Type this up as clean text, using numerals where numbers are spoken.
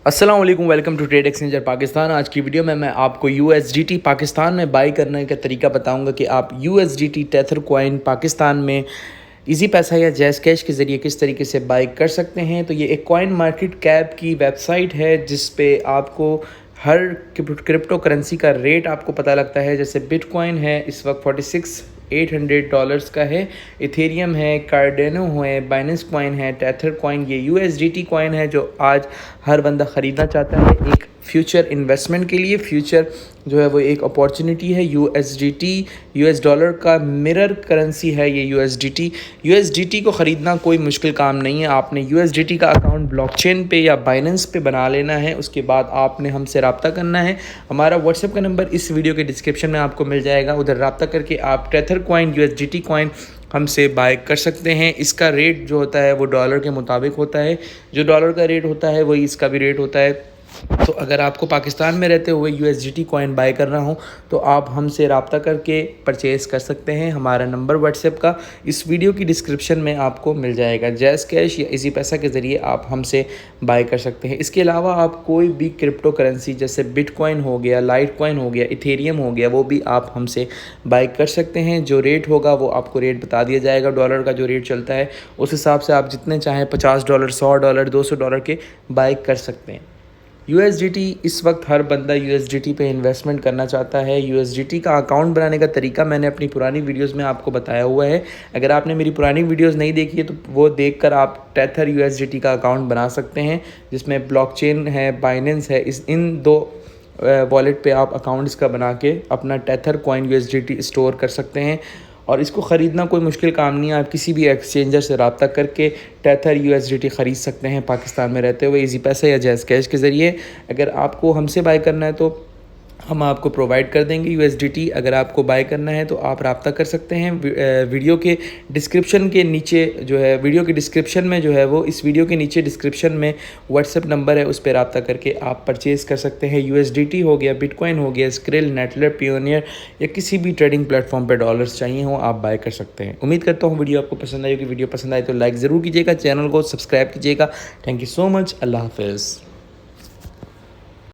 अस्सलाम वालेकुम, welcome to trade exchanger Pakistan. आज की वीडियो में मैं आपको USDT पाकिस्तान में बाई करने का तरीका बताऊंगा कि आप USDT टेथर कॉइन पाकिस्तान में इजी पैसा या जैज़ कैश के ज़रिए किस तरीके से बाई कर सकते हैं। तो ये एक कॉइन मार्केट कैप की वेबसाइट है जिस पे आपको हर क्रिप्टो करेंसी का रेट आपको पता लगता है। जैसे बिटकॉइन है इस वक्त $46,800 का है, इथेरियम है, कार्डेनो है, बाइनेंस कॉइन है, टेथर कॉइन, ये USDT कॉइन है जो आज हर बंदा ख़रीदना चाहता है एक फ्यूचर इन्वेस्टमेंट के लिए। फ्यूचर जो है वो एक अपॉर्चुनिटी है। USDT US डॉलर का मिरर करेंसी है ये USDT को ख़रीदना कोई मुश्किल काम नहीं है। आपने USDT का अकाउंट ब्लॉकचेन पे या बाइनेंस पे बना लेना है। उसके बाद आपने हमसे रब्ता करना है। हमारा व्हाट्सएप का नंबर इस वीडियो के डिस्क्रिप्शन में आपको मिल जाएगा। उधर रब्ता करके आप टेथर कॉइन USDT कॉइन हमसे बाय कर सकते हैं। इसका रेट जो होता है वो डॉलर के मुताबिक होता है। जो डॉलर का रेट होता है वही इसका भी रेट होता है। तो अगर आपको पाकिस्तान में रहते हुए USDT कॉइन बाय करना हो तो आप हमसे रब्ता करके परचेज़ कर सकते हैं। हमारा नंबर व्हाट्सएप का इस वीडियो की डिस्क्रिप्शन में आपको मिल जाएगा। जैज़ कैश या इजी पैसा के ज़रिए आप हमसे बाय कर सकते हैं। इसके अलावा आप कोई भी क्रिप्टो करेंसी जैसे बिटकॉइन हो गया, लाइट कॉइन हो गया, इथेरियम हो गया, वो भी आप हमसे बाय कर सकते हैं। जो रेट होगा वो आपको रेट बता दिया जाएगा। डॉलर का जो रेट चलता है उस हिसाब से आप जितने चाहें $50, $100, $200 के बाय कर सकते हैं। USDT इस वक्त हर बंदा USDT पे इन्वेस्टमेंट करना चाहता है। USDT का अकाउंट बनाने का तरीका मैंने अपनी पुरानी वीडियोस में आपको बताया हुआ है। अगर आपने मेरी पुरानी वीडियोस नहीं देखी है तो वो देखकर आप टेथर USDT का अकाउंट बना सकते हैं जिसमें ब्लॉकचेन है, बाइनेंस है। इन दो वॉलेट पे आप अकाउंट इसका बना के अपना टेथर कॉइन USDT स्टोर कर सकते हैं। और इसको ख़रीदना कोई मुश्किल काम नहीं है। आप किसी भी एक्सचेंजर से रब्ता करके टेथर USDT ख़रीद सकते हैं पाकिस्तान में रहते हुए इजी पैसा या जैज़ कैश के ज़रिए। अगर आपको हमसे बाय करना है तो हम आपको प्रोवाइड कर देंगे USDT। अगर आपको बाय करना है तो आप रब्ता कर सकते हैं। वीडियो के डिस्क्रिप्शन के नीचे जो है वीडियो के डिस्क्रिप्शन में जो है वो इस वीडियो के नीचे डिस्क्रिप्शन में व्हाट्सएप नंबर है, उस पर रब्ता करके आप परचेज़ कर सकते हैं। USDT हो गया, बिटकॉइन हो गया, स्क्रिल, नेटलर, पियोनियर या किसी भी ट्रेडिंग प्लेटफॉर्म पर डॉलर्स चाहिए हो आप बाय कर सकते हैं। उम्मीद करता हूँ वीडियो आपको पसंद आई होगी। वीडियो पसंद आए तो लाइक ज़रूर कीजिएगा, चैनल को सब्सक्राइब कीजिएगा। Thank you so much. अल्लाह हाफ़िज़।